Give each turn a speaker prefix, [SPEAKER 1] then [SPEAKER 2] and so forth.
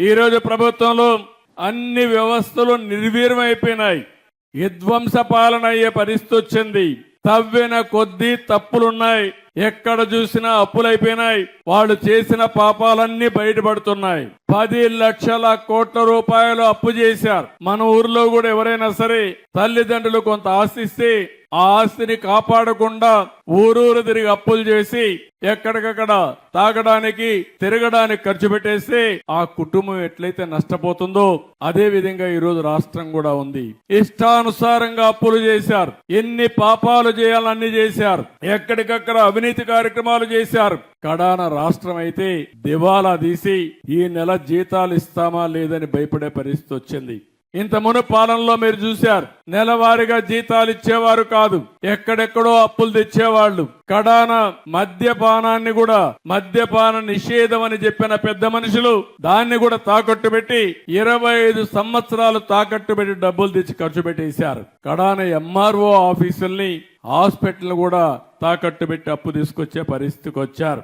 [SPEAKER 1] ఈరోజు ప్రభుత్వంలో అన్ని వ్యవస్థలు నిర్వీర్యమైపోయినాయి. విధ్వంస పాలన అయ్యే పరిస్థితి వచ్చింది. తవ్విన కొద్దీ తప్పులున్నాయి. ఎక్కడ చూసినా అప్పులైపోయినాయి. వాళ్ళు చేసిన పాపాలన్నీ బయటపడుతున్నాయి. 10 లక్షల కోట్ల రూపాయలు అప్పు చేశారు. మన ఊర్లో కూడా ఎవరైనా సరే తల్లిదండ్రులు కొంత ఆస్తి ఇస్తే ఆ ఆస్తిని కాపాడకుండా ఊరూరు తిరిగి అప్పులు చేసి ఎక్కడికక్కడ తాగడానికి తిరగడానికి ఖర్చు పెట్టేస్తే ఆ కుటుంబం ఎట్లయితే నష్టపోతుందో అదే విధంగా ఈ రోజు రాష్ట్రం కూడా ఉంది. ఇష్టానుసారంగా అప్పులు చేశారు. ఎన్ని పాపాలు చేయాలన్నీ చేశారు. ఎక్కడికక్కడ అవినీతి కార్యక్రమాలు చేశారు. కడాన రాష్ట్రం అయితే దివాలా తీసి ఈ నెల జీతాలు ఇస్తామా లేదని భయపడే పరిస్థితి వచ్చింది. ఇంత మును పాలనలో మీరు చూశారు, నెలవారీగా జీతాలు ఇచ్చేవారు కాదు, ఎక్కడెక్కడో అప్పులు తెచ్చేవాళ్లు. కడాన మద్యపానాన్ని కూడా మద్యపాన నిషేధం అని చెప్పిన పెద్ద మనుషులు దాన్ని కూడా తాకట్టు పెట్టి 25 సంవత్సరాలు తాకట్టు పెట్టి డబ్బులు తెచ్చి ఖర్చు పెట్టేశారు. కడాన ఎంఆర్ఓ ఆఫీసుల్ని హాస్పిటల్ కూడా తాకట్టు పెట్టి అప్పు తీసుకొచ్చే పరిస్థితికి వచ్చారు.